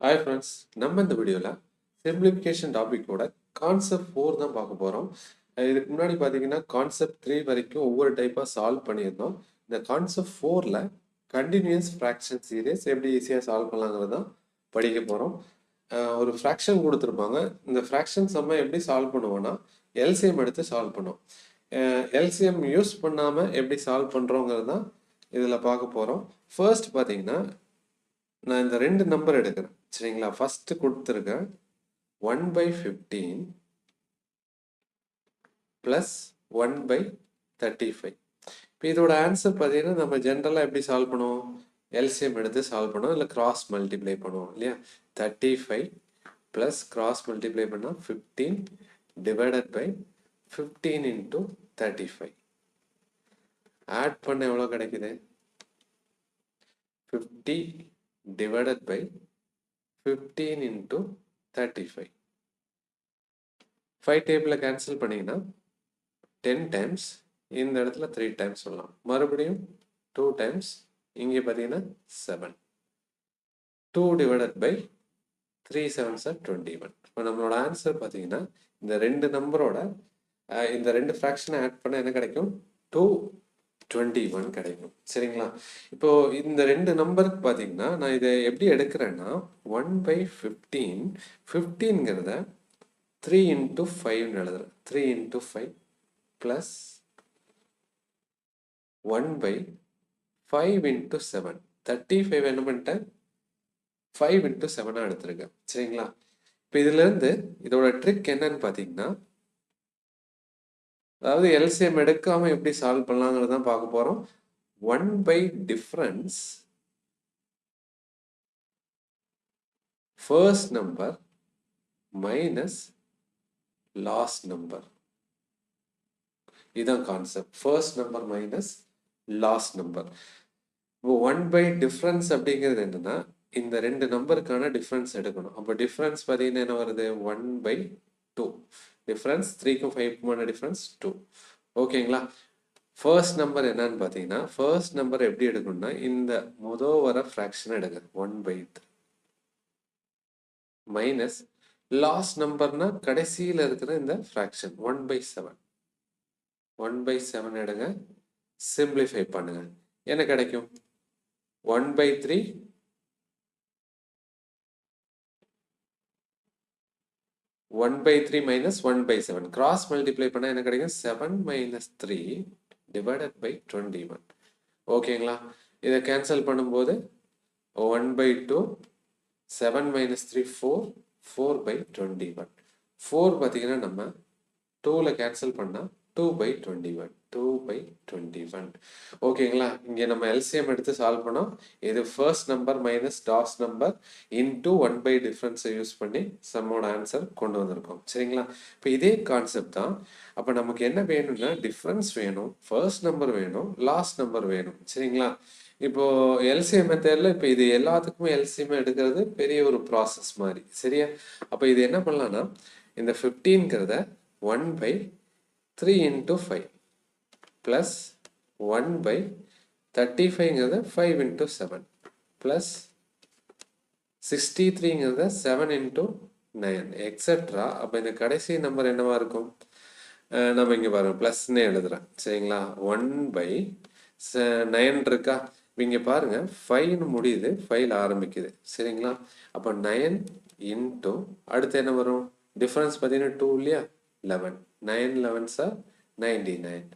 Hi friends, நம்ம இந்த வீடியோவில் சிம்பிளிஃபிகேஷன் டாபிக்கோட கான்செப்ட் 4 தான் பார்க்க போகிறோம். இதுக்கு முன்னாடி பார்த்தீங்கன்னா கான்செப்ட் 3 வரைக்கும் ஒவ்வொரு டைப்பாக சால்வ் பண்ணியிருந்தோம். இந்த கான்செப்ட் 4ல் கண்டினியூஸ் ஃப்ராக்ஷன் சீரீஸ் எப்படி ஈஸியாக சால்வ் பண்ணலாங்கிறது தான் படிக்க போகிறோம். ஒரு ஃப்ராக்ஷன் கொடுத்துருப்பாங்க. இந்த ஃப்ராக்ஷன் சம்மை எப்படி சால்வ் பண்ணுவோன்னா எல்சிஎம் எடுத்து சால்வ் பண்ணுவோம். எல்சிஎம் யூஸ் பண்ணாமல் எப்படி சால்வ் பண்ணுறோங்கிறது தான் இதில் பார்க்க போகிறோம். ஃபர்ஸ்ட் பார்த்தீங்கன்னா நான் இந்த ரெண்டு நம்பர் எடுக்கிறேன். சரிங்களா? ஃபர்ஸ்ட் கொடுத்துருக்கேன் 1/15 ப்ளஸ் 1/35. இப்போ இதோட ஆன்சர் பார்த்தீங்கன்னா நம்ம ஜென்ரலாக எப்படி சால்வ் பண்ணுவோம்? எல்சிஎம் எடுத்து சால்வ் பண்ணுவோம், இல்லை கிராஸ் மல்டிப்ளை பண்ணுவோம் இல்லையா? 35 ப்ளஸ் கிராஸ் மல்டிப்ளை பண்ணால் 15 டிவைடட் பை 15 இன்ட்டு 35. ஆட் பண்ண எவ்வளோ கிடைக்குது? 50 divided by 15 into 35. 5 டேபிள கேன்சல் பண்ணீங்கன்னா 10 டைம்ஸ், இந்த இடத்துல 3 டைம்ஸ் சொல்லலாம். மறுபடியும் 2 டைம்ஸ், இங்கே பார்த்தீங்கன்னா 7. 2 divided by 3 7s are 21. இப்போ நம்மளோட ஆன்சர் பார்த்தீங்கன்னா இந்த ரெண்டு நம்பரோட இந்த ரெண்டு ஃப்ராக்ஷனை ஆட் பண்ண என்ன கிடைக்கும்? 221 கிடைக்கும். சரிங்களா? இப்போ இந்த ரெண்டு நம்பருக்கு பார்த்தீங்கன்னா நான் இதை எப்படி எடுக்கிறேன்னா 1/15, 15ங்கிறத 3 into 5 எழுதுறேன். 3 into 5 plus 1/5 into 7. 35 என்ன பண்ணிட்டேன்? 5 into 7 எடுத்திருக்கேன். சரிங்களா? இப்போ இதுல இருந்து இதோட ட்ரிக் என்னன்னு பார்த்தீங்கன்னா, அதாவது எல்சிஎம் எடுக்காம எப்படி சால்வ் பண்ணலாங்கிறது தான் பார்க்க போறோம். 1 difference first number minus last number. இதுதான் concept. First number minus last number. இப்போ 1 difference அப்படிங்கிறது என்னன்னா இந்த ரெண்டு நம்பருக்கான டிஃபரன்ஸ் எடுக்கணும். அப்போ டிஃபரன்ஸ் பார்த்தீங்கன்னா என்ன வருது? 1/2. டிஃபரன்ஸ் 3க்கும் 5க்குமான டிஃபரன்ஸ் 2. ஓகேங்களா? ஃபர்ஸ்ட் நம்பர் என்னன்னு பார்த்தீங்கன்னா ஃபர்ஸ்ட் நம்பர் எப்படி எடுக்கணும்னா இந்த முதல் வர ஃப்ராக்ஷன் எடுங்க 1/3 மைனஸ் லாஸ்ட் நம்பர்னா கடைசியில் இருக்கிற இந்த ஃப்ராக்ஷன் 1/7. 1/7 எடுங்க, சிம்பிளிஃபை பண்ணுங்க. என்ன கிடைக்கும்? 1/3 1/3 minus 1/7. கிராஸ் மல்டிப்ளை பண்ணா என்ன கிடைக்கும்? 7 minus 3 divided by 21. ஓகேங்களா? இதை கேன்சல் பண்ணும்போது 1/2, 7 minus 3 4, 4/21. 4 பார்த்தீங்கன்னா நம்ம 2ல கேன்சல் பண்ணா 2/21. 2/21. ஓகேங்களா? இங்கே நம்ம எல்சிஎம் எடுத்து சால்வ் பண்ணோம். இது first number minus last number into 1 டிஃபரன்ஸை யூஸ் பண்ணி சம்மோட ஆன்சர் கொண்டு வந்திருக்கோம். சரிங்களா? இப்போ இதே கான்செப்ட் தான். அப்போ நமக்கு என்ன வேணும்னா டிஃபரன்ஸ் வேணும், ஃபர்ஸ்ட் நம்பர் வேணும், லாஸ்ட் நம்பர் வேணும். சரிங்களா? இப்போ எல்சிஎம் மெத்தட்ல இப்போ இது எல்லாத்துக்குமே எல்சிஎம் எடுக்கிறது பெரிய ஒரு ப்ராசஸ் மாதிரி. சரியா? அப்போ இது என்ன பண்ணலாம்னா இந்த 15ங்கிறத 1/3 into 5 plus 1/35ங்கிறத 5 into 7 plus 63ங்கிறத 7 into 9 etcetera. அப்போ இந்த கடைசி நம்பர் என்னவா இருக்கும்? நம்ம இங்கே பாருங்க ப்ளஸ்ன்னு எழுதுறேன். சரிங்களா? 1/9 இருக்கா? இங்கே பாருங்க 5ன்னு முடியுது, 5ல ஆரம்பிக்குது. சரிங்களா? அப்போ 9 into அடுத்து என்ன வரும்? டிஃபரன்ஸ் பார்த்தீங்கன்னா 2 இல்லையா? 11. 9 11s are 99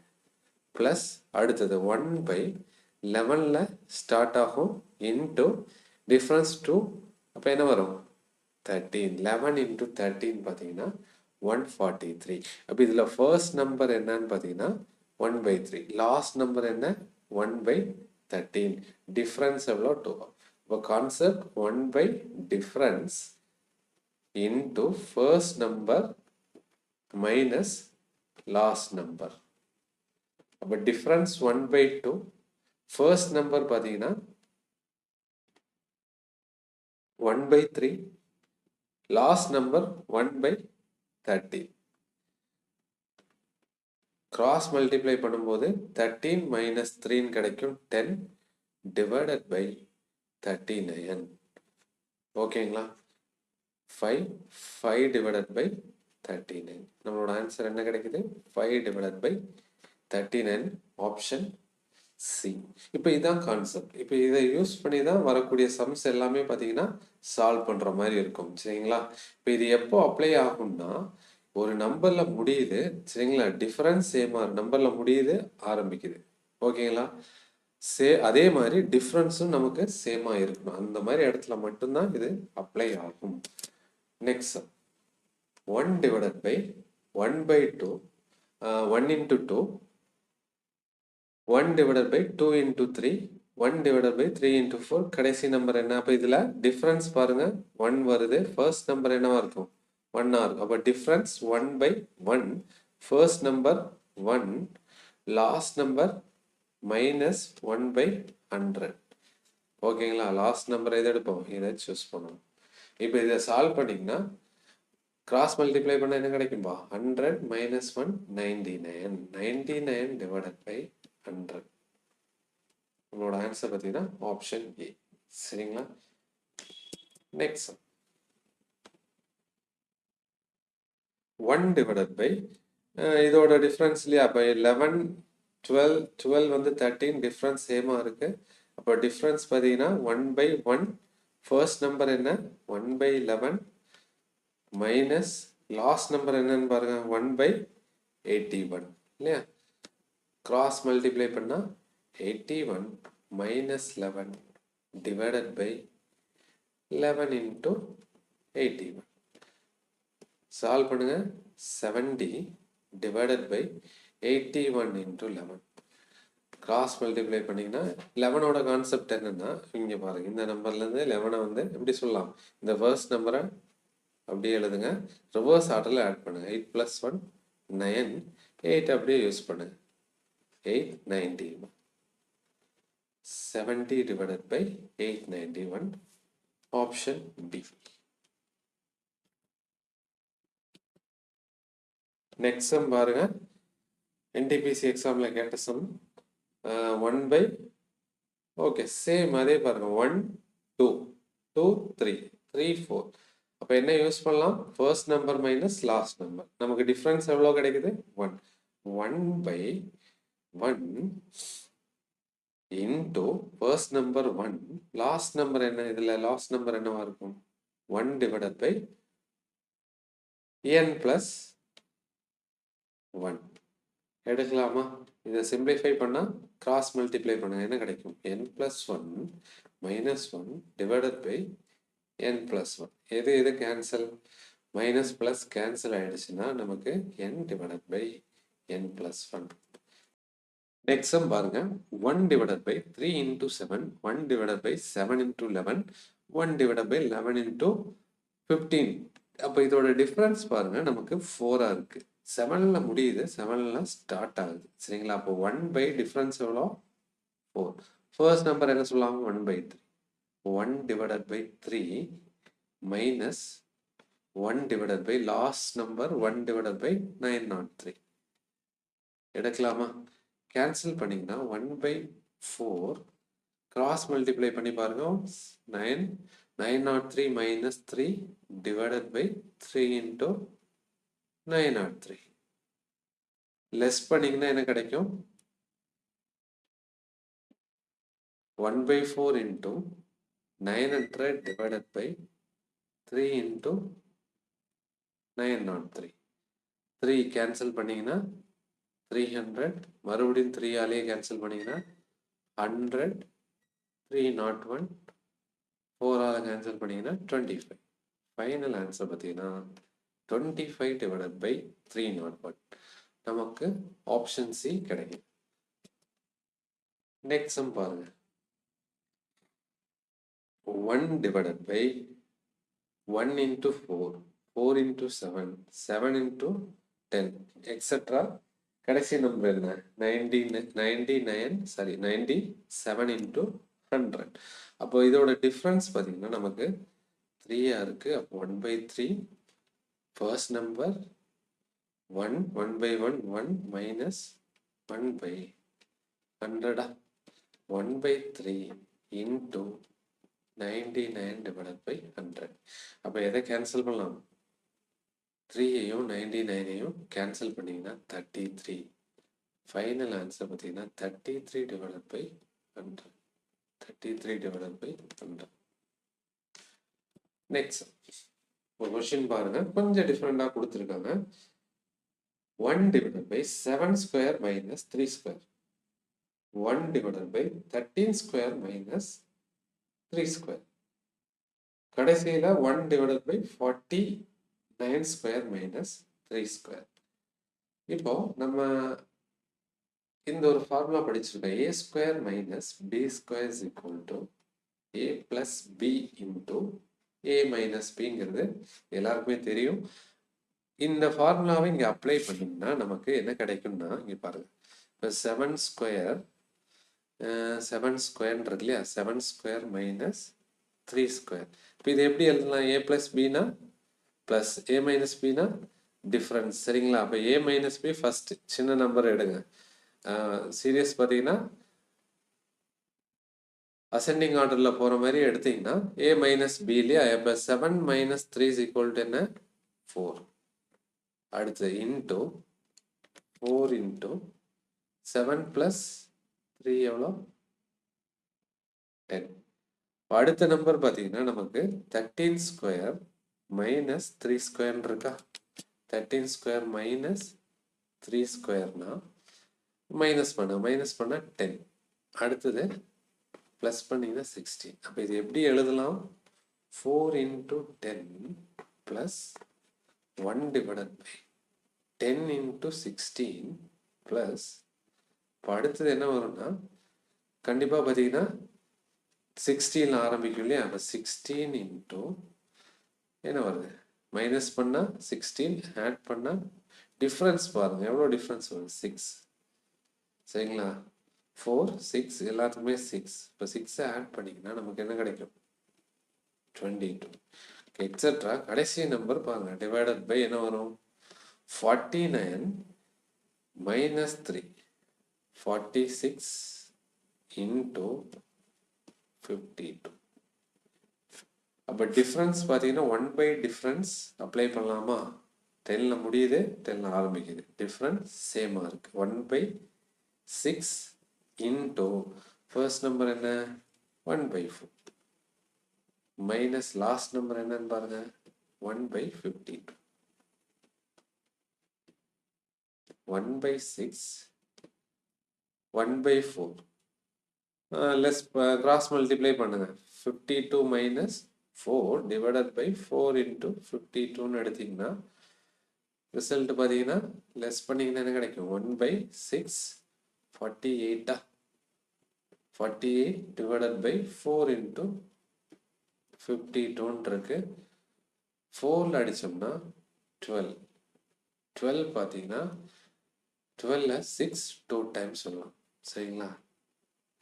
ப்ளஸ் அடுத்தது 1/11ல ஸ்டார்ட் ஆகும் இன்ட்டு டிஃபரன்ஸ் 2. அப்போ என்ன வரும்? 13. 11 into 13 பார்த்தீங்கன்னா 143. அப்போ இதில் ஃபர்ஸ்ட் நம்பர் என்னன்னு பார்த்தீங்கன்னா 1/3. லாஸ்ட் நம்பர் என்ன? 1/13. டிஃபரன்ஸ் எவ்வளோ? 2. இப்போ concept 1 difference into first number minus last number. அப்போ டிஃபரன்ஸ் 1/2. ஃபர்ஸ்ட் நம்பர் பார்த்தீங்கன்னா 1/3. Last number 1/30. கிராஸ் மல்டிப்ளை பண்ணும்போது 13 minus 3 கிடைக்கும் 10 divided by 39. ஓகேங்களா? 5 5 டிவைடட் பை 39. நம்மளோட ஆன்சர் என்ன கிடைக்குது? 5 டிவைடட் பை 39, ஆப்ஷன் சி. இப்போ இதான் கான்செப்ட். இப்போ இதை யூஸ் பண்ணி தான் வரக்கூடிய சம்ஸ் எல்லாமே பார்த்தீங்கன்னா சால்வ் பண்ணுற மாதிரி இருக்கும். சரிங்களா? இப்போ இது எப்போ அப்ளை ஆகும்னா, ஒரு நம்பரில் முடியுது, சரிங்களா, டிஃபரன்ஸ் சேமாக நம்பரில் முடியுது, ஆரம்பிக்குது. ஓகேங்களா? அதே மாதிரி டிஃப்ரென்ஸும் நமக்கு சேமாக இருக்கணும். அந்த மாதிரி இடத்துல மட்டும்தான் இது அப்ளை ஆகும். Next 1 divided by 1 by 2, 1 into 2, 1 divided by 2 into 3, 1 divided by 3 into 4, கடைசி நம்பர் என்ன? அப்போ இதில் டிஃப்ரென்ஸ் பாருங்க, 1 வருது. ஃபர்ஸ்ட் நம்பர் என்னவா இருக்கும்? 1 இருக்கும். அப்போ difference 1 by 1, first number 1, last number minus 1 by 100. ஓகேங்களா? லாஸ்ட் நம்பர் எது எடுப்போம்? இதை சூஸ் பண்ணணும். இப்போ இதை சால்வ் பண்ணிங்கன்னா கிராஸ் மல்டிப்ளை பண்ண என்ன கிடைக்கும்பா? 100 minus 1, 99. 99 divided by 100. உங்களோட ஆன்சர் பார்த்தீங்கன்னா ஆப்ஷன் ஏ. சரிங்களா? நெக்ஸ்ட் 1 divided by இதோட டிஃப்ரென்ஸ் இல்லையா? அப்போ 11 12 12 வந்து 13, டிஃப்ரென்ஸ் சேமாக இருக்கு. அப்போ டிஃப்ரென்ஸ் பார்த்தீங்கன்னா 1 by 1, ஃபர்ஸ்ட் நம்பர் என்ன? 1 by 11 மைனஸ் லாஸ்ட் நம்பர் என்னன்னு பாருங்க, 1 by 81 இல்லையா? கிராஸ் மல்டிப்ளை பண்ணா 81 minus 11 divided by 11 into 81. Solve பண்ணுங்க. 70 divided by 81 into 11. Cross multiply பண்ணிங்கன்னா 11ஓட கான்செப்ட் என்னன்னா, இங்கே பாருங்க, இந்த நம்பர்லேருந்து 11 வந்து எப்படி சொல்லலாம்? இந்த ஃபர்ஸ்ட் நம்பரை அப்படியே எழுதுங்க, ரிவர்ஸ் ஆர்டரில் ஆட் பண்ணுங்க. 8 + 1 9, 8 அப்படியே யூஸ் பண்ணுங்க. 8 91. 70 divided by 891, option B. Next sum பாருங்க, NTPC எக்ஸாமில் கேட்ட சம். 1 by, ஓகே சேம் அதே பாருங்க, 1 2 2 3 3 4. அப்போ என்ன யூஸ் பண்ணலாம்? First number minus last number. நமக்கு டிஃப்ரென்ஸ் எவ்வளோ கிடைக்குது? 1. 1 by 1 into first number 1, last number என்ன? இதில் லாஸ்ட் நம்பர் என்னவா இருக்கும்? 1 divided by n plus 1. எடுக்கலாமா? இதை சிம்பிளிஃபை பண்ணா கிராஸ் மல்டிப்ளை பண்ணுங்க, என்ன கிடைக்கும்? n plus 1 minus 1 divided by n plus 1. எது கேன்சல்? மைனஸ் பிளஸ் கேன்சல் ஆயிடுச்சுன்னா நமக்கு n divided by n plus 1. Next sum பாருங்க, 1 divided by 3 into 7, 1 divided by 7 into 11, 1 divided by 11 into 15. அப்போ இதோட டிஃப்ரென்ஸ் பாருங்க, நமக்கு 4 இருக்கு. 7ல் முடியுது, 7ல் ஸ்டார்ட் ஆகுது. சரிங்களா? அப்போ 1 by டிஃப்ரென்ஸ் எவ்வளோ? 4. ஃபர்ஸ்ட் நம்பர் என்ன சொல்லலாம்? 1 by 3. 1 divided by 3 minus 1 divided by last number 1 divided by 903. எடுக்கலாமா? கேன்சல் பண்ணிங்கன்னா 1 by 4, கிராஸ் மல்டிப்ளை பண்ணி பாருங்க, 9 903 minus 3 divided by 3 into 903. Less பண்ணிங்கன்னா என்ன கிடைக்கும்? 1 by 4 into 900 divided by 3 into 903. 3 cancel பண்ணிங்கன்னா 300, மறுபடியும் 3 ஆலேயே கேன்சல் பண்ணிங்கன்னா 100, 301, 4 ஆல் கேன்சல் பண்ணிங்கன்னா 25. ஃபைனல் ஆன்சர் பார்த்தீங்கன்னா 25 divided by 301. நமக்கு ஆப்ஷன் சி கிடைக்கும். நெக்ஸ்ட் சம் பாருங்க, 1 divided by 1 into 4, 4 into 7, 7 into 10, etc. கடைசி நம்பர் என்ன? 97 into 100. அப்போ இதோட டிஃப்ரென்ஸ் பார்த்தீங்கன்னா நமக்கு 3 இருக்கு. அப்போ 1 by 3, first number 1, 1 by 1 1 minus 1 by 100, 1 by 3 into 99 divided by 100. அப்போ எதை கேன்சல் பண்ணலாம்? 3ஐயும் 99ஐயும் கேன்சல் பண்ணிங்கன்னா 33. ஃபைனல் ஆன்சர் பார்த்தீங்கன்னா 33 divided by 100. 33 divided by 100. Next ஒரு கொஸ்டின் பாருங்க, கொஞ்சம் டிஃப்ரெண்டாக கொடுத்துருக்காங்க. 1 divided by 7 square minus 3 square. 1 divided by 13 square minus 3 square. கடைசியில் 1 divided by 49 square minus 3 square. இப்போ நம்ம இந்த ஒரு ஃபார்முலா படிச்சிருக்கோம். a square minus b square is equal to a plus b into a minus bங்கிறது எல்லாருக்குமே தெரியும். இந்த ஃபார்முலாவை இங்கே அப்ளை பண்ணிங்கன்னா நமக்கு என்ன கிடைக்கும்னா, இங்கே பாருங்க, இப்போ 7 ஸ்கொயர் இருக்கு இல்லையா, 7 ஸ்கொயர் மைனஸ் 3 ஸ்கொயர். இப்போ இது எப்படி எழுதலாம்? a plus Bina plus a minus Bina difference, சரிங்களா? அப்போ a மைனஸ் பி ஃபர்ஸ்ட் சின்ன நம்பர் எடுங்க. சீரியஸ் பார்த்தீங்கன்னா அசெண்டிங் ஆர்டரில் போகிற மாதிரி எடுத்தீங்கன்னா a மைனஸ் பி இல்லையா, இப்போ 7 மைனஸ் 3 இஸ் ஈக்குவல் டு என்ன? 4. அடுத்து இன்டூ 4 இன்டூ 7 பிளஸ் 3 எவ்வளோ? 10. அடுத்த நம்பர் பார்த்தீங்கன்னா நமக்கு 13 ஸ்கொயர் மைனஸ் 3 ஸ்கொயர் இருக்கா? 13 ஸ்கொயர் மைனஸ் 3 ஸ்கொயர்னா மைனஸ் பண்ண 10. அடுத்தது ப்ளஸ் பண்ணிங்கன்னா 16. அப்போ இது எப்படி எழுதலாம்? 4 into 10 plus 1 divided by 10 into 16 plus இப்போ அடுத்தது என்ன வரும்னா, கண்டிப்பாக பார்த்தீங்கன்னா 16 ஆரம்பிக்கும் இல்லையா, அப்போ 16 இன்டூ என்ன வருது, மைனஸ் பண்ணால் 16, ஆட் பண்ணால் டிஃப்ரென்ஸ் பாருங்க எவ்வளோ டிஃப்ரென்ஸ் வருது, 6. சரிங்களா? 4 6 எல்லாத்துக்குமே 6. இப்போ 6 ஆட் பண்ணிங்கன்னா நமக்கு என்ன கிடைக்கும்? 22. எக்ஸெட்ரா. கடைசி நம்பர் பாருங்க, டிவைடட் பை என்ன வரும்? 49 minus 3. 46 into 52. அப்போ டிஃப்ரென்ஸ் பார்த்தீங்கன்னா 1 by டிஃப்ரென்ஸ் அப்ளை பண்ணலாமா? 10ல் முடியுது, 10ல் ஆரம்பிக்குது. டிஃப்ரென்ஸ் சேமாக இருக்கு. 1 by 6 into ஃபர்ஸ்ட் நம்பர் என்ன? 1 by 4 மைனஸ் லாஸ்ட் நம்பர் என்னன்னு பாருங்க, 1 by 52. 1 by 6 1 by 4 less cross multiply பண்ணுங்க. 52 மைனஸ் 4 டிவைடட் பை 4 இன்டூ 52ன்னு எடுத்தீங்கன்னா ரிசல்ட் பார்த்தீங்கன்னா லெஸ் பண்ணிங்கன்னா என்ன கிடைக்கும்? 1 by 6 48. 48 டிவைடட் பை 4 இன்டூ 52ன்னு இருக்கு. 4ல் அடித்தோம்னா 12. 12 பார்த்தீங்கன்னா 12ல் 6 2 டைம்ஸ் சொல்லலாம். சரிங்களா?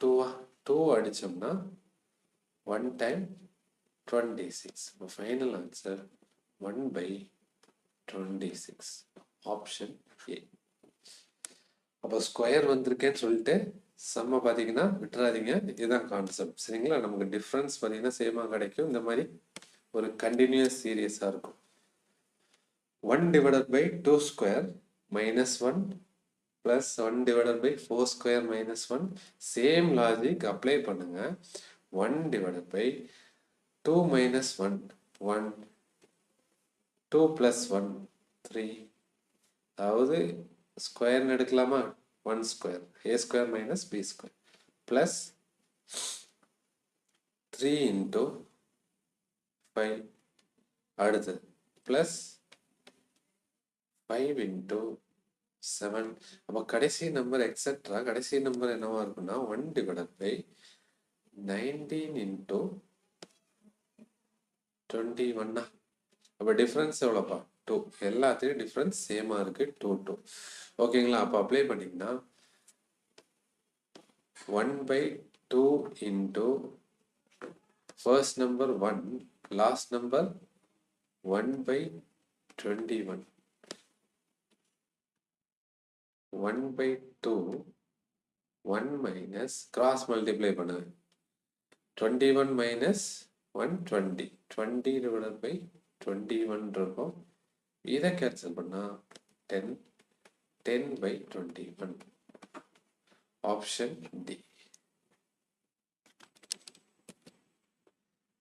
2 அடித்தோம்னா 1 டைம் 26. இப்போ final answer 1 by 26. Option A. அப்போ ஸ்கொயர் வந்திருக்கேன்னு சொல்லிட்டு சம்ம பார்த்தீங்கன்னா விட்டுறாதீங்க. இதுதான் கான்செப்ட். சரிங்களா? நமக்கு டிஃப்ரென்ஸ் பார்த்தீங்கன்னா சேமாக கிடைக்கும். இந்த மாதிரி ஒரு கண்டினியூஸ் சீரியஸாக இருக்கும். 1 divided by 2 square minus 1 plus 1 divided by 4 square minus 1. Same logic apply பண்ணுங்க. 1 divided by 2 minus 1 1, 2 plus 1 3. அதாவது ஸ்கொயர்னு எடுக்கலாமா? 1 square a square minus b square plus 3 into 5. அடுத்து plus 5 into 7. அப்போ கடைசி நம்பர் எக்ஸெட்ரா கடைசி நம்பர் என்னவா இருக்குன்னா 1 divided by 19 into 21. அப்போ டிஃப்ரென்ஸ் எவ்வளோப்பா? 2. எல்லாத்தையும் டிஃப்ரென்ஸ் சேமாக இருக்கு, 2 2. ஓகேங்களா? அப்போ அப்ளை பண்ணிங்கன்னா 1 by 2 into first number 1, last number 1 by 21. 1 by 2 1 minus cross multiply பண்ணுங்க. 21 minus 120. 20 divided by 21 இருக்கும். இதை கேன்சல் பண்ணா 10. 10 by 21. Option D.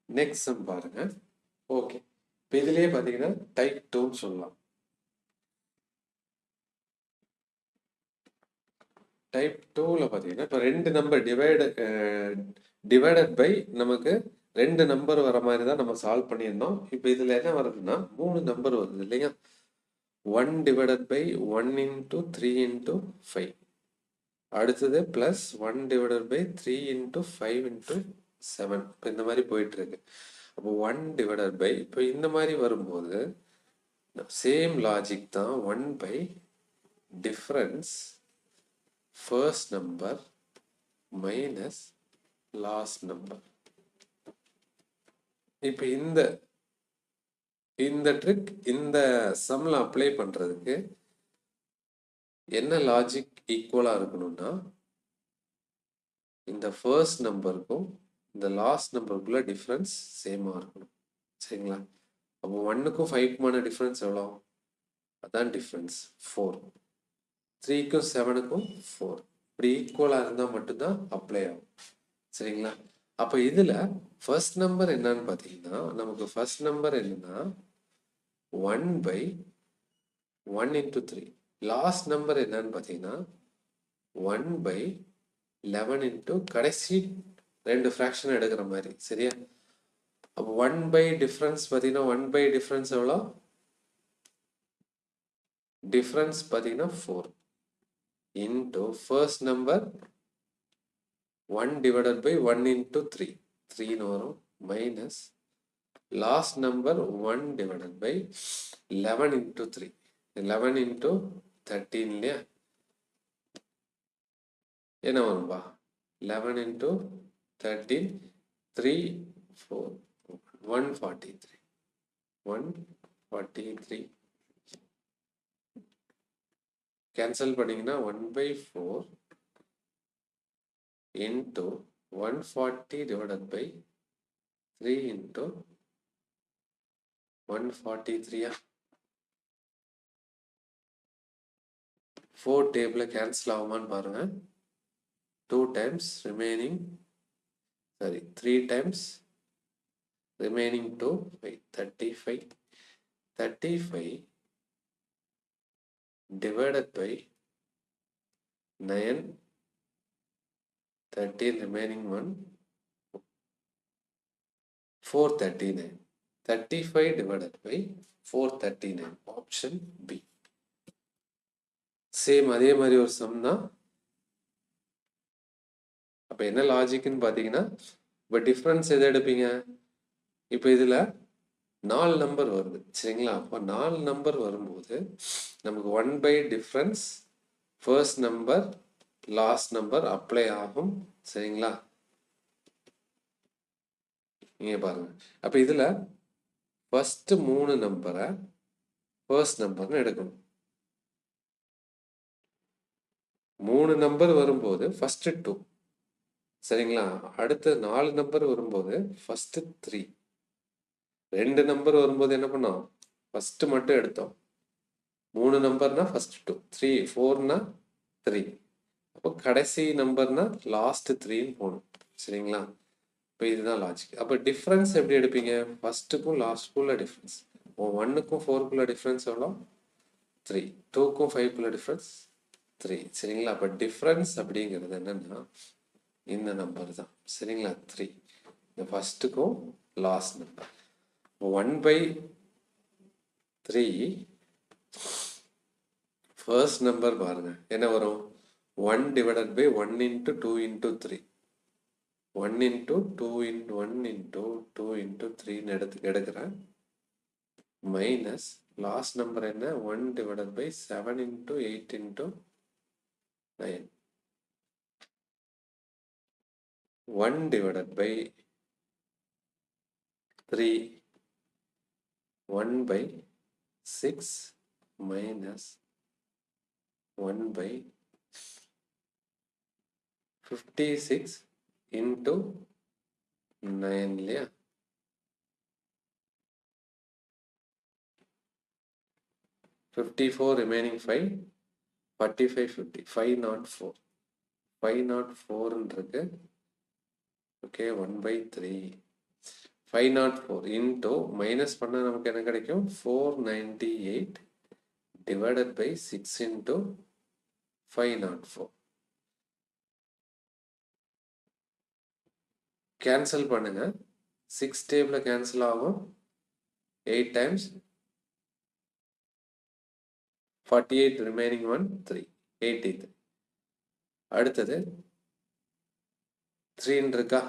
Next sum பாருங்க. ஓகே, இப்போ இதுலயே பார்த்தீங்கன்னா டைப் 2 சொல்லலாம். டைப் 2ல பார்த்தீங்கன்னா இப்போ ரெண்டு நம்பர் டிவைடட் பை நமக்கு ரெண்டு நம்பர் வர மாதிரி தான் நம்ம சால்வ் பண்ணியிருந்தோம். இப்போ இதில் என்ன வருதுன்னா 3 நம்பர் வருது இல்லையா? 1 டிவைடட் பை 1 இன்ட்டு 3 இன்ட்டு 5. அடுத்தது plus 1 divided by 3 into 5 into 7. இப்போ இந்த மாதிரி போயிட்டு இருக்கு. அப்போ 1 டிவைடட் பை இப்போ இந்த மாதிரி வரும்போது சேம் லாஜிக் தான். 1 by difference first number minus last number. இப்போ இந்த ட்ரிக் இந்த சம்ல அப்ளை பண்றதுக்கு என்ன லாஜிக் ஈக்குவலா இருக்கணும்னா இந்த ஃபர்ஸ்ட் நம்பருக்கும் இந்த லாஸ்ட் நம்பருக்குள்ள டிஃபரன்ஸ் சேமா இருக்கணும். சரிங்களா? அப்போ 1க்கும் 5க்குமான டிஃபரன்ஸ் எவ்வளோ? அதான் டிஃபரன்ஸ் 4. 3க்கும் 7க்கும் 4. இப்படி ஈக்குவலா இருந்தால் மட்டும்தான் அப்ளை ஆகும். சரிங்களா? அப்போ இதுல ஃபர்ஸ்ட் நம்பர் என்னன்னு பார்த்தீங்கன்னா நமக்கு ஃபர்ஸ்ட் நம்பர் என்னன்னா 1 by 1 into 3. லாஸ்ட் நம்பர் என்னன்னு பார்த்தீங்கன்னா 1 by 11 into கடைசி ரெண்டு ஃப்ராக்ஷன் எடுக்கிற மாதிரி. சரியா? அப்போ 1 by டிஃபரன்ஸ் பார்த்தீங்கன்னா 1 by டிஃபரன்ஸ் எவ்வளோ? டிஃபரன்ஸ் பார்த்தீங்கன்னா 4 into first number 1 divided by 1 into 3. 3 வரும் minus last number 1 divided by 11 into 3. 11 into 13 இல்லையா? என்ன வரும்பா? 11 into 13, 3, 4, 143. 143. கேன்சல் பண்ணீங்கன்னா 1 by 4 into 140 divided by 3 into 143. 4 table cancel ஆகுமான்னு பாருங்க. 2 times remaining, sorry, 3 times remaining 2, 35. 35 divided by 9, 13 remaining 1, 439. 35 divided by 439. Option B. Same அதே மாதிரி ஒரு some தான். அப்போ என்ன லாஜிக்னு பார்த்தீங்கன்னா இப்போ டிஃப்ரென்ஸ் எதை எடுப்பீங்க? இப்போ இதில் 4 நம்பர் வருது. சரிங்களா? அப்போ 4 நம்பர் வரும்போது நமக்கு 1 by difference first number last number apply ஆகும். சரிங்களா? நீங்க பாருங்க. அப்போ இதில் ஃபர்ஸ்ட் 3 நம்பரை ஃபர்ஸ்ட் நம்பர்னு எடுக்கணும். 3 நம்பர் வரும்போது ஃபர்ஸ்ட் 2. சரிங்களா? அடுத்த 4 நம்பர் வரும்போது ஃபர்ஸ்ட் 3. 2 நம்பர் வரும்போது என்ன பண்ணோம்? ஃபர்ஸ்ட் மட்டும் எடுத்தோம். 3 நம்பர்னா ஃபர்ஸ்ட் 2, 3, 4னா 3. அப்போ கடைசி நம்பர்னா லாஸ்ட் 3ன்னு போகணும். சரிங்களா? இப்போ இதுதான் லாஜிக். அப்போ டிஃப்ரென்ஸ் எப்படி எடுப்பீங்க? ஃபர்ஸ்ட்டுக்கும் லாஸ்ட்டுக்குள்ள டிஃப்ரென்ஸ். 1க்கும் 4க்குள்ள டிஃப்ரென்ஸ் எவ்வளோ? 3. 2க்கும் 5க்குள்ள டிஃப்ரென்ஸ் 3. சரிங்களா? அப்போ டிஃப்ரென்ஸ் அப்படிங்கிறது என்னன்னா இந்த நம்பர் தான். சரிங்களா? 3. இந்த ஃபர்ஸ்ட்டுக்கும் last number. 1 by 3 first number பாருங்க என்ன வரும்? 1 divided by 1 into 2 into 3. 1 into 2 into 1 into 2 into 3 எடுக்கிறேன். மைனஸ் லாஸ்ட் நம்பர் என்ன? 1 divided by 7 into 8 into 9. 1 divided by 3. 1 by 6 minus 1 by 56 into 9 இல்லையா? 54 remaining 5, 45, 50, 504. 504 இருக்கு. ஓகே, 1/3. 504 into மைனஸ் பண்ண நமக்கு என்ன கிடைக்கும்? 498 divided by 6 into 504. கேன்சல் பண்ணுங்க. 6 டேபிள் கேன்சல் ஆகும். 8 times 48 remaining 1 3 83. அடுத்தது 3 இருக்கா?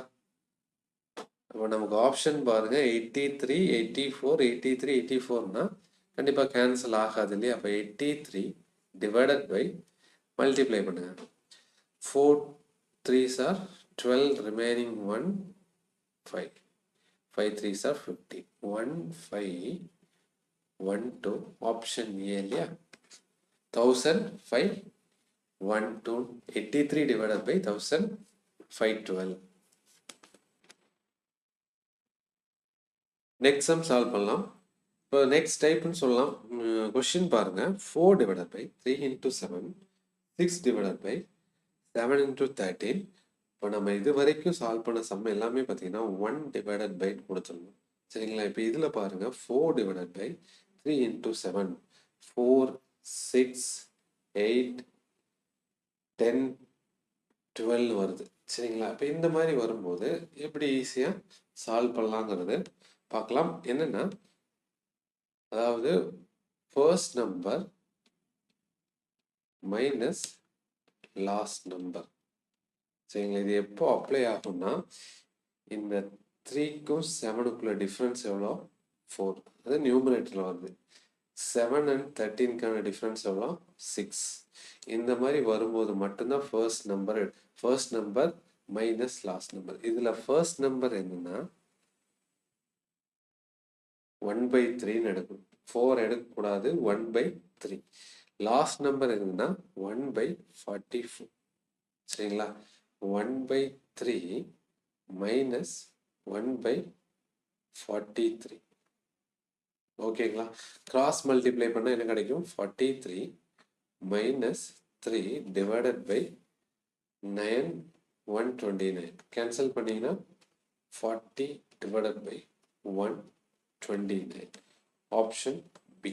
அப்போ நமக்கு ஆப்ஷன் பாருங்க 83 84 83 84னா கண்டிப்பா கேன்சல் ஆகாது இல்லையா? அப்போ 83 divided by மல்டிப்ளை பண்ணுங்க. 4 3s are 12 remaining 1 5. 5 3s are 50. 1 5 1 2 option A இல்லையா? 1005 1 2 83 divided by 1000 512. Next sum solve பண்ணலாம். இப்போ நெக்ஸ்ட் டைப்னு சொல்லலாம். கொஸ்டின் பாருங்க 4 divided by 3 into 7, 6 divided by 7 into 13. இப்போ நம்ம இது வரைக்கும் சால்வ் பண்ண சம் எல்லாமே பார்த்தீங்கன்னா 1 divided by கொடுத்துருந்தோம். சரிங்களா? இப்போ இதில் பாருங்க 4 divided by 3 into 7, 4 6 8 10 12 வருது. சரிங்களா? இப்போ இந்த மாதிரி வரும்போது எப்படி ஈஸியாக சால்வ் பண்ணலாங்கிறது பார்க்கலாம். என்னன்னா, அதாவது first number minus last number. சரிங்களா? இது எப்போ அப்ளை ஆகும்னா, இந்த 3க்கும் 7க்குள்ள டிஃப்ரென்ஸ் எவ்வளோ? 4. அது நியூமரேட்டரில் வருது. 7 and 13க்கான டிஃப்ரென்ஸ் எவ்வளோ? 6. இந்த மாதிரி வரும்போது மட்டும்தான் first number minus last number. இதில் ஃபர்ஸ்ட் நம்பர் என்னன்னா 1/3 எடுக்கும். 4 எடுக்கக்கூடாது, 1/3. லாஸ்ட் நம்பர் என்னன்னா 1/44. சரிங்களா? 1/3 மைனஸ் 1/43. ஓகேங்களா? கிராஸ் மல்டிப்ளை பண்ணால் என்ன கிடைக்கும்? 43 மைனஸ் 3 டிவைடட் பை 9 129. கேன்சல் பண்ணிங்கன்னா 40 டிவைடட் பை 129. Option B.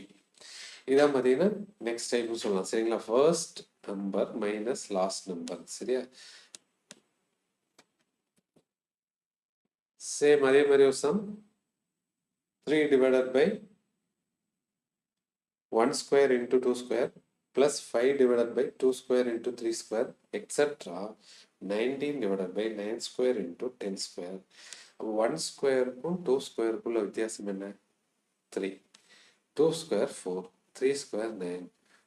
இதான் பார்த்தீங்கன்னா நெக்ஸ்ட் டைப்னு சொல்லலாம். சரிங்களா? First number minus last number. சரியா? சேம் அதே மாதிரி ஒரு some 3 divided by 1 square into 2 square plus 5 divided by 2 square into 3 square etc. 19 divided by 9 square into 10 square. 1 squareக்கும் 2 squareக்குள்ள வித்தியாசம் என்ன? 3. 2 square 4, 3 square 9.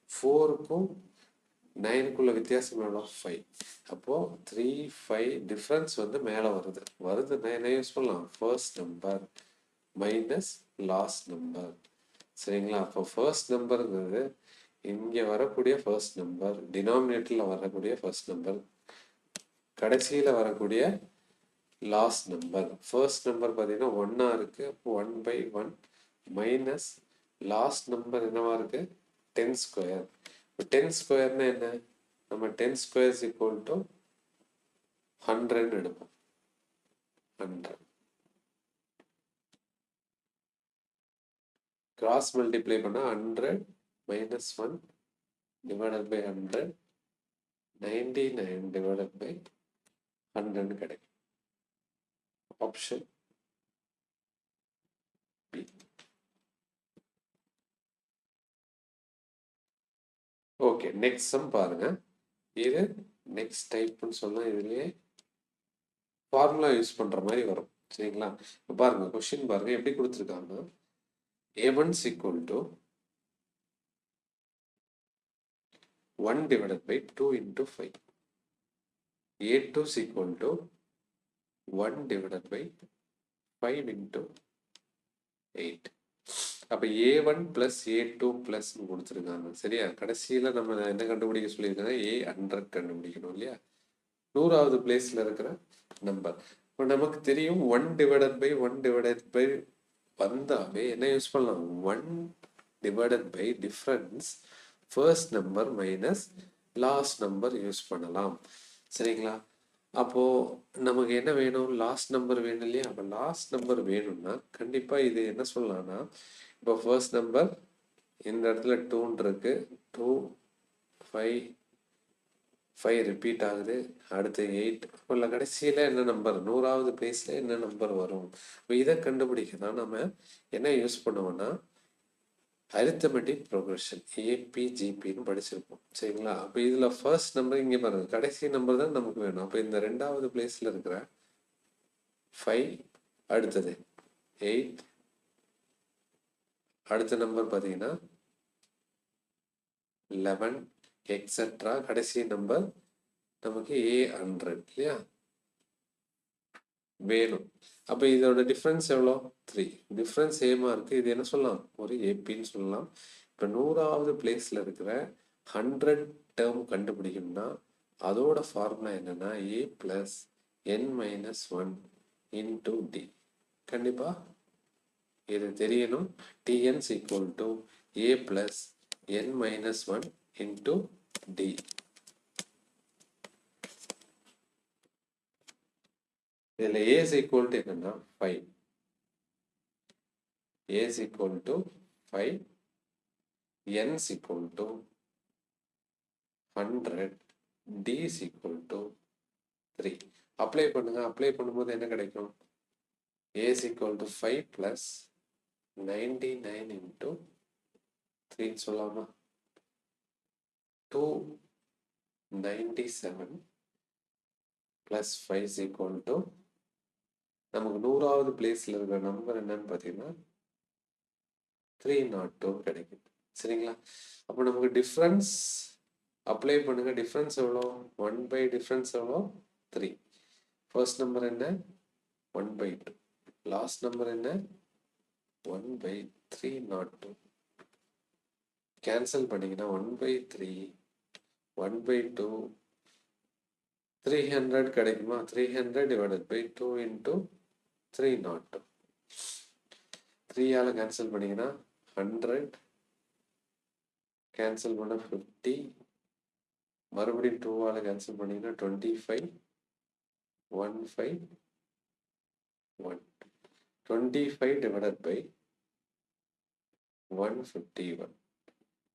4க்கும் 9க்குள்ள வித்தியாசம் எவ்வளோ? 5. அப்போ 3 5 டிஃப்ரென்ஸ் வந்து மேலே வருதுன்னா என்ன யூஸ் பண்ணலாம்? First number minus last number. சரிங்களா? அப்போ ஃபர்ஸ்ட் நம்பருங்கிறது இங்கே வரக்கூடிய ஃபர்ஸ்ட் நம்பர், டினாமினேட்டரில் வரக்கூடிய ஃபர்ஸ்ட் நம்பர், கடைசியில் வரக்கூடிய லாஸ்ட் நம்பர். ஃபர்ஸ்ட் நம்பர் பார்த்தீங்கன்னா 1 இருக்கு. அப்போ 1/1 மைனஸ் லாஸ்ட் நம்பர் என்னவா இருக்கு? 10 ஸ்கொயர். இப்போ 10 ஸ்கொயர்னா என்ன? நம்ம 10 ஸ்கொயர்ஸ் ஈக்குவல் டு 100 எடுப்போம். 100 கிராஸ் மல்டிப்ளை பண்ணால் 100 minus 1 divided by 100, 99 divided by 100 கிடைக்கும். Option B. Okay, next sum பாருங்க. இது நெக்ஸ்ட் டைப்னு சொன்னால் இதுலேயே ஃபார்முலா யூஸ் பண்ணுற மாதிரி வரும். சரிங்களா? இப்போ பாருங்க, கொஸ்டின் பாருங்க எப்படி கொடுத்துருக்காங்கன்னா a1 is equal to 1 divided by 2 into 5. a2 is equal to 1 divided by 5 into 8. அப்போ a1 plus a2 plus கொடுத்துருக்காங்க. சரியா? கடைசியில் நம்ம என்ன கண்டுபிடிக்க சொல்லியிருக்காங்க? A100 கண்டுபிடிக்கணும் இல்லையா? 100வது பிளேஸில் இருக்கிற நம்பர். இப்போ நமக்கு தெரியும் 1 divided by 1 divided by வந்தாவே என்ன யூஸ் பண்ணலாம்? 1 divided by difference first number minus last number use பண்ணலாம். சரிங்களா? அப்போ நமக்கு என்ன வேணும்? லாஸ்ட் நம்பர் வேணும் இல்லையா? அப்போ லாஸ்ட் நம்பர் வேணும்னா கண்டிப்பா இது என்ன சொல்லலாம்னா, இப்போ ஃபர்ஸ்ட் நம்பர் இந்த இடத்துல 2 இருக்கு, 2 5 5 ரிப்பீட் ஆகுது, அடுத்து 8, இப்போ கடைசியில் என்ன நம்பர், 100வது பிளேஸில் என்ன நம்பர் வரும்? இப்போ இதை கண்டுபிடிக்க தான் நம்ம என்ன யூஸ் பண்ணுவோம்னா அரித்தமெட்டிக் ப்ரோக்ரஷன், ஏபிஜிபின்னு படிச்சிருப்போம். சரிங்களா? அப்போ இதில் ஃபர்ஸ்ட் நம்பர் இங்கே பாருங்க, கடைசி நம்பர் தான் நமக்கு வேணும். அப்போ இந்த 2வது பிளேஸில் இருக்கிற 5, அடுத்தது 8, அடுத்த நம்பர் பார்த்தீங்கன்னா 11 எக்ஸெட்ரா, கடைசி நம்பர் நமக்கு A100 இல்லையா வேணும். அப்போ இதோட டிஃப்ரென்ஸ் எவ்வளோ? 3. டிஃப்ரென்ஸ் சேமாக இருக்குது. இது என்ன சொல்லலாம்? ஒரு ஏபின்னு சொல்லலாம். இப்போ 100வது பிளேஸில் இருக்கிற 100 டேர்ம் கண்டுபிடிக்கணும்னா அதோட ஃபார்முலா என்னன்னா A + n-1 × D. கண்டிப்பாக இது தெரியணும். Tn = A + n-1 × D. இதில் A = என்னன்னா 5. A = 5, n = 100, D = 3. அப்ளை பண்ணுங்க. அப்ளை பண்ணும்போது என்ன கிடைக்கும்? A = 5 + 99 × 3 சொல்லலாமா? 297 + 5 = நமக்கு 100வது பிளேஸில் இருக்கிற நம்பர் என்னன்னு பார்த்தீங்கன்னா 302 கிடைக்கும். சரிங்களா? அப்போ நமக்கு டிஃப்ரென்ஸ் அப்ளை பண்ணுங்க. டிஃப்ரென்ஸ் எவ்வளோ? 1 டிஃப்ரென்ஸ் எவ்வளோ? 3. ஃபர்ஸ்ட் நம்பர் என்ன? 1/2. லாஸ்ட் நம்பர் என்ன? 1/302. கேன்சல் பண்ணிங்கன்னா 1/3 1/2 300 கிடைக்குமா? 300 / 2 × 302. 3ஆல் கேன்சல் பண்ணிங்கன்னா 100, கேன்சல் பண்ண 50, மறுபடியும் 2ஆல் கேன்சல் பண்ணிங்கன்னா 25, 15, 1. 25 / 151.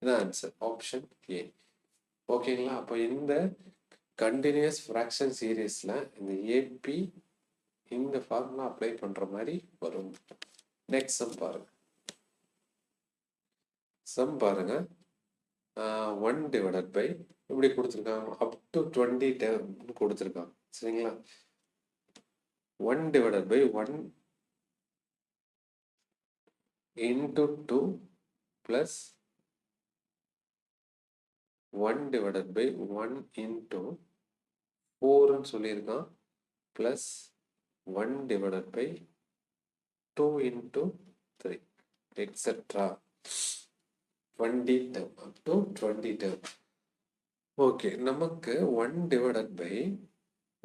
இதான் ஆன்சர், ஆப்ஷன் ஏ. ஓகேங்களா? அப்போ இந்த கண்டினியூஸ் ஃப்ராக்ஷன் சீரீஸில் இந்த ஏபி இந்த ஃபார்முலா அப்ளை பண்ணுற மாதிரி வரும். நெக்ஸ்ட் சம் பாருங்க. சம் பாருங்க. 1 / இப்படி கொடுத்துருக்காங்க, அப் டு 20 டேர்ம் கொடுத்துருக்காங்க. சரிங்களா? 1 / 1 × 2 + 1 / 1 × 4ன்னு சொல்லியிருக்கான், plus 1 / 2 × 3 etcetera 20 term, up to 20 term. Okay, நமக்கு 1 /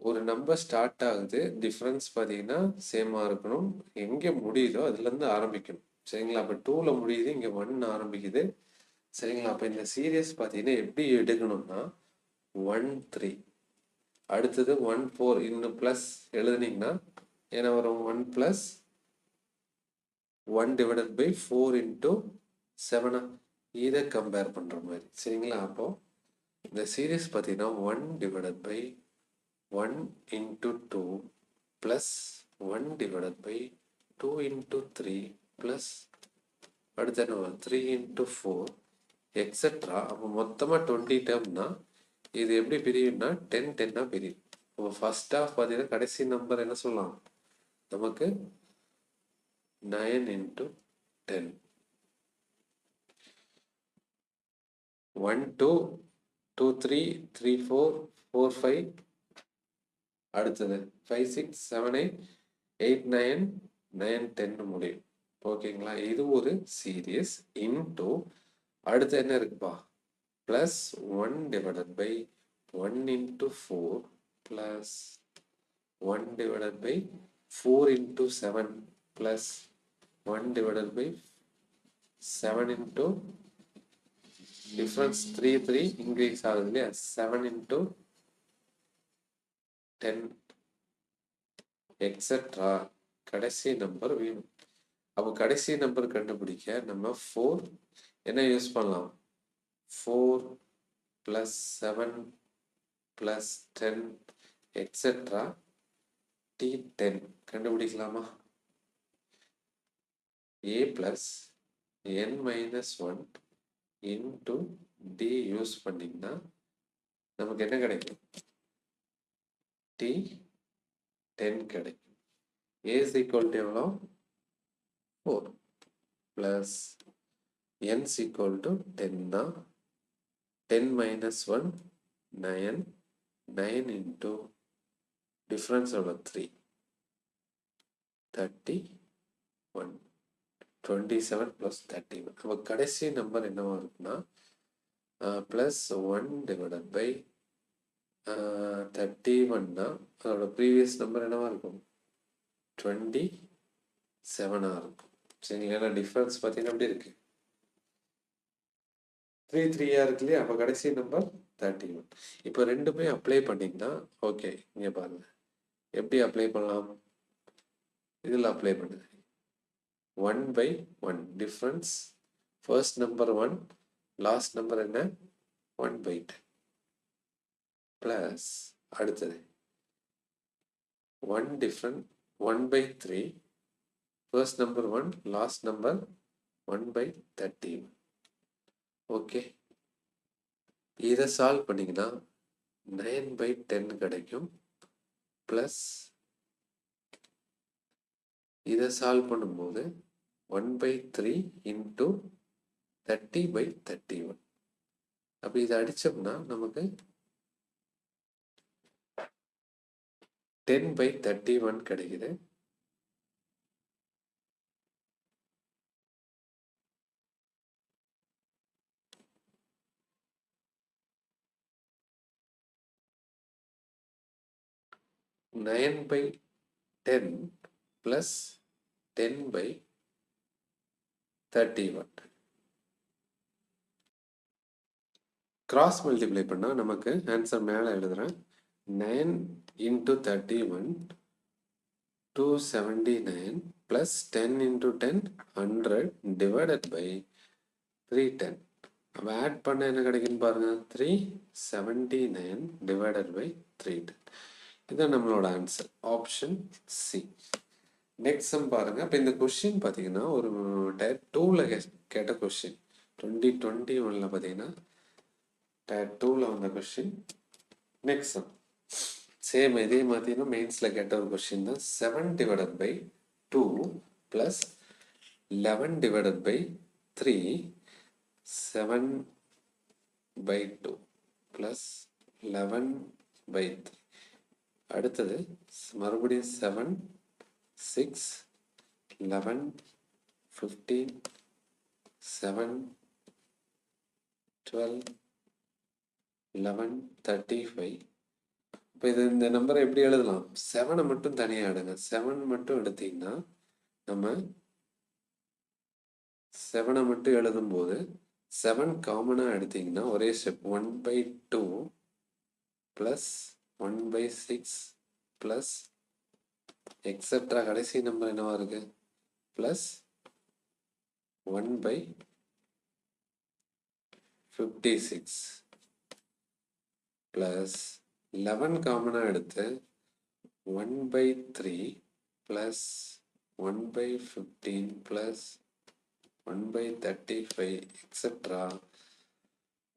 ஒரு நம்பர் ஸ்டார்ட் ஆகுது, டிஃப்ரென்ஸ் பார்த்தீங்கன்னா சேமாக இருக்கணும், எங்கே முடியுதோ அதுலேருந்து ஆரம்பிக்கணும். சரிங்களா? அப்போ 2ல் முடியுது, இங்கே 1 ஆரம்பிக்குது. சரிங்களா? அப்போ இந்த சீரியஸ் பார்த்தீங்கன்னா எப்படி எடுக்கணும்னா 1 3, அடுத்தது 1 4, இன்னும் ப்ளஸ் எழுதுனீங்கன்னா என்ன வரும்? 1 + 1 / 4 × 7. இதை கம்பேர் பண்ணுற மாதிரி. சரிங்களா? அப்போ இந்த சீரியஸ் பார்த்தீங்கன்னா 1 / 1 × 2 + 1 / 2 × 3 + அடுத்து என்ன வரும்? 3 × 4 எக்ஸெட்ரா. அப்போ மொத்தமாக 20 டேர்ம்னா இது எப்படி பிரியும்னா 10 10ஆக பிரியும். அப்போ ஃபர்ஸ்ட் ஆஃப் பார்த்தீங்கன்னா கடைசி நம்பர் என்ன சொல்லலாம்? நமக்கு 9 × 10. 1 2 2 3 3 4 4 5, அடுத்தது 5 6 7 8 8 9 9 10 முடியும். ஓகேங்களா? இது ஒரு சீரியஸ் இன்டூ அடுத்து என்ன இருக்குப்பா? Plus 1 / 1 × 4 plus 1 / 4 × 7 plus 1 / 7 into difference 3 increase ஆகுது இல்லையா, 7 into 10 எக்ஸெட்ரா கடைசி நம்பர் வேணும். அப்போ கடைசி நம்பர் கண்டுபிடிக்க நம்ம 4 என்ன யூஸ் பண்ணலாம், 4 plus 7 plus 10 etcetera T10 கண்டுபிடிக்கலாமா. A plus n minus 1 into D use பண்ணிங்கன்னா நமக்கு என்ன கிடைக்கும், T10 கிடைக்கும். A is equal to எவ்வளோ, 4 plus n is equal to 10 தான். 10 minus 1 9, 9 into difference எவ்வளோ 3, 31, 27 plus 31. அப்போ கடைசி நம்பர் என்னவா இருக்குன்னா plus 1 divided by 31 தான். அதோட ப்ரீவியஸ் நம்பர் என்னவா இருக்கும், 27 இருக்கும். சரிங்களா, டிஃபரன்ஸ் பார்த்தீங்கன்னா எப்படி இருக்கு, 3 இருக்கு இல்லையா. அப்போ கடைசி நம்பர் 31. இப்போ ரெண்டுமே அப்ளை பண்ணிங்கன்னா ஓகே. இங்கே பாருங்க எப்படி அப்ளை பண்ணலாம், இதில் அப்ளை பண்ணுங்க. 1/1 difference, first number 1, last number என்ன 1/10 பிளஸ் அடுத்தது 1 difference 1/3, first number 1, last number 1/31. Okay, இதை சால்வ் பண்ணிங்கன்னா 9/10 கிடைக்கும். ப்ளஸ் இதை சால்வ் பண்ணும்போது 1/3 into 30/31. அப்போ இதை அடித்தோம்னா நமக்கு 10/31 கிடைக்குது. Nine by 10 plus 10/31. Cross multiply பண்ணால் நமக்கு ஆன்சர் மேலே எழுதுகிறேன். 9 into 31 279 plus 10 into 10 100 divided by 310. அப்போ ஆட் பண்ண என்ன கிடைக்குன்னு பாருங்க, 379 divided by 310. இதுதான் நம்மளோட answer, option C. Next sum பாருங்க. இப்போ இந்த கொஸ்டின் பார்த்தீங்கன்னா ஒரு டயர் 2ல் கேட்ட கொஸ்டின், 2021 பார்த்தீங்கன்னா டயர் 2ல் வந்த கொஸ்டின். நெக்ஸ்ட் சம் சேம் இதே மாதிரி மெயின்ஸில் கேட்ட ஒரு கொஸ்டின் தான். 7 divided by 2 plus 11 divided by 3, 7/2 plus 11/3. அடுத்தது மறுபடியும் 7, 6, 11, 15, 7, 12, 11, 35. இப்போ இது இந்த நம்பரை எப்படி எழுதலாம், 7 மட்டும் தனியாக எடுங்க. 7 மட்டும் எடுத்தீங்கன்னா நம்ம 7 மட்டும் எழுதும்போது 7 காமனாக எடுத்தீங்கன்னா ஒரே ஸ்டெப் 1/2 ப்ளஸ் 1/6 ப்ளஸ் எக்ஸெட்ரா கடைசி நம்பர் என்னவா இருக்கு ப்ளஸ் 1/56 ப்ளஸ் 11 காமனாக எடுத்து 1/3 ப்ளஸ் 1/15 ப்ளஸ் 1/35 எக்ஸெட்ரா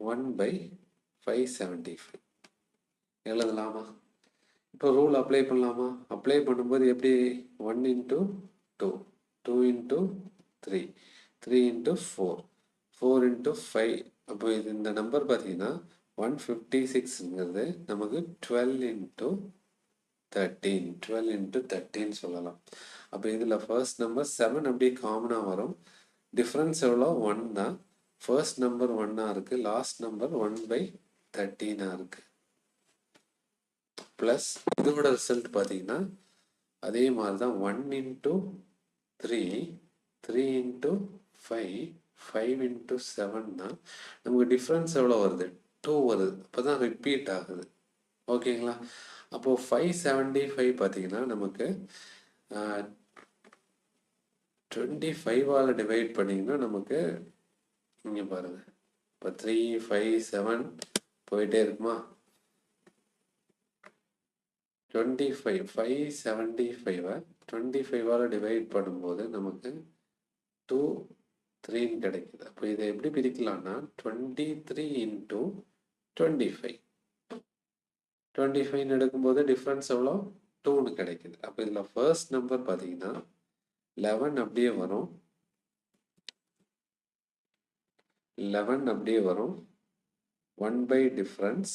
1/575 எழுதலாமா. இப்போ ரூல் அப்ளை பண்ணலாமா. அப்ளை பண்ணும்போது எப்படி 1 into 2, 2 into 3, 3 into 4, 4 into 5. அப்போ இது இந்த நம்பர் பார்த்தீங்கன்னா 156ங்கிறது நமக்கு 12 into 13, 12 into 13 சொல்லலாம். அப்போ இதில் ஃபர்ஸ்ட் நம்பர் 7 அப்படியே காமனாக வரும். டிஃப்ரென்ஸ் எவ்வளோ 1 தான். ஃபர்ஸ்ட் நம்பர் 1ஆக இருக்குது, லாஸ்ட் நம்பர் 1/13 இருக்குது. ப்ளஸ் இதோட ரிசல்ட் பார்த்தீங்கன்னா அதே மாதிரி தான் 1 into 3, 3 into 5, 5 into 7னா நமக்கு டிஃப்ரென்ஸ் எவ்வளோ வருது? 2 வருது. அப்போ தான் ரிப்பீட் ஆகுது. ஓகேங்களா? அப்போது 575 பார்த்தீங்கன்னா நமக்கு 25ஆல் டிவைட் பண்ணிங்கன்னா நமக்கு இங்கே பாருங்கள், இப்போ 3, 5, 7 போயிட்டே இருக்குமா? 25 575 25ஆல் டிவைட் பண்ணும்போது நமக்கு 2 3 கிடைக்குது. அப்போ இதை எப்படி பிரிக்கலாம்னா 23 into 25 25 எடுக்கும்போது டிஃப்ரென்ஸ் எவ்வளோ? 2ன்னு கிடைக்குது. அப்போ இதில் ஃபர்ஸ்ட் நம்பர் பார்த்தீங்கன்னா 11 அப்படியே வரும். 11 அப்படியே வரும். 1 by difference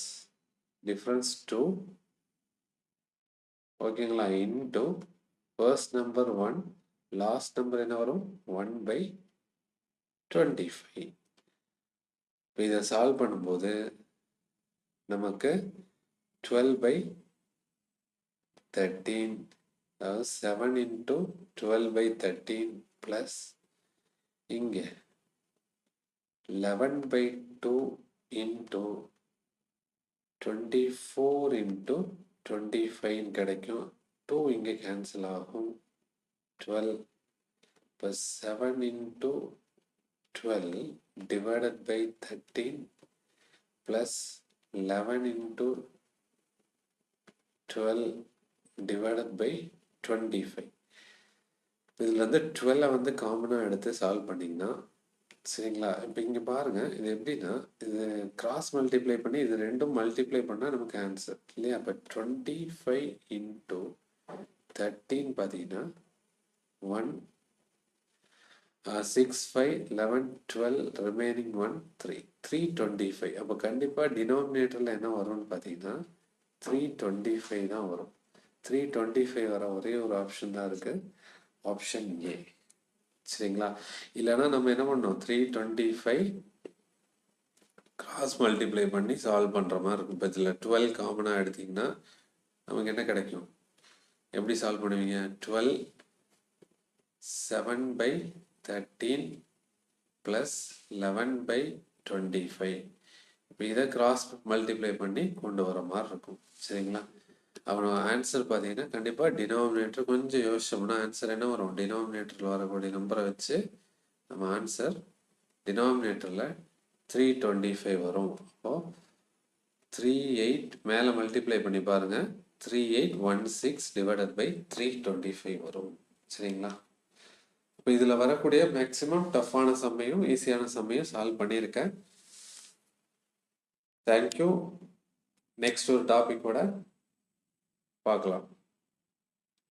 2. ஓகேங்களா? Into first number 1, last number என்ன வரும்? 1 by 25. இப்போ இதை சால்வ் பண்ணும்போது நமக்கு 12 by 13, அதாவது 7 into 12 by 13 ப்ளஸ் இங்கே 11 by 2 into 24 into 25 கிடைக்கும். 2 இங்கே கேன்சல் ஆகும். 12 plus 7 into 12 divided by 13 plus 11 into 12 divided by 25. இதில் வந்து 12 வந்து காமனாக எடுத்து சால்வ் பண்ணிங்கன்னா சரிங்களா? இப்போ இங்கே பாருங்கள், இது எப்படின்னா இது கிராஸ் மல்டிப்ளை பண்ணி இது ரெண்டும் மல்டிப்ளை பண்ணால் நமக்கு ஆன்சர் இல்லையா? அப்போ 25 into 13 பார்த்தீங்கன்னா 1 6 5 11 12 ரிமைனிங் 1 3 325. அப்போ கண்டிப்பாக டினாமினேட்டரில் என்ன வரும்னு பார்த்தீங்கன்னா 325 தான் வரும். 325 வர ஒரே ஒரு ஆப்ஷன் தான் இருக்குது, ஆப்ஷன் ஏ. சரிங்களா? இல்லைன்னா நம்ம என்ன பண்ணோம், 325 கிராஸ் மல்டிப்ளை பண்ணி சால்வ் பண்ணுற மாதிரி இருக்கும். இப்போ இதில் 12 காமனாக எடுத்திங்கன்னா நமக்கு என்ன கிடைக்கும்? எப்படி சால்வ் பண்ணுவீங்க? 12 7 by 13 ப்ளஸ் 11 by 25. இப்போ இதை கிராஸ் மல்டிப்ளை பண்ணி கொண்டு வர மாதிரி இருக்கும். சரிங்களா? அவனோட ஆன்சர் பார்த்தீங்கன்னா கண்டிப்பாக டினாமினேட்டர் கொஞ்சம் யோசிச்சோம்னா ஆன்சர் என்ன வரும்? டினாமினேட்டரில் வரக்கூடிய நம்பரை வச்சு நம்ம ஆன்சர் டினாமினேட்டரில் 325 வரும். அப்போது 38 மேலே மல்டிப்ளை பண்ணி பாருங்கள், 3816 டிவைடட் பை 325 வரும். சரிங்களா? இப்போ இதில் வரக்கூடிய மேக்ஸிமம் டஃப்பான சம்மையும் ஈஸியான சம்மையும் சால்வ் பண்ணியிருக்கேன். தேங்க்யூ. நெக்ஸ்ட் ஒரு டாபிக்கோட பார்க்கலாம்.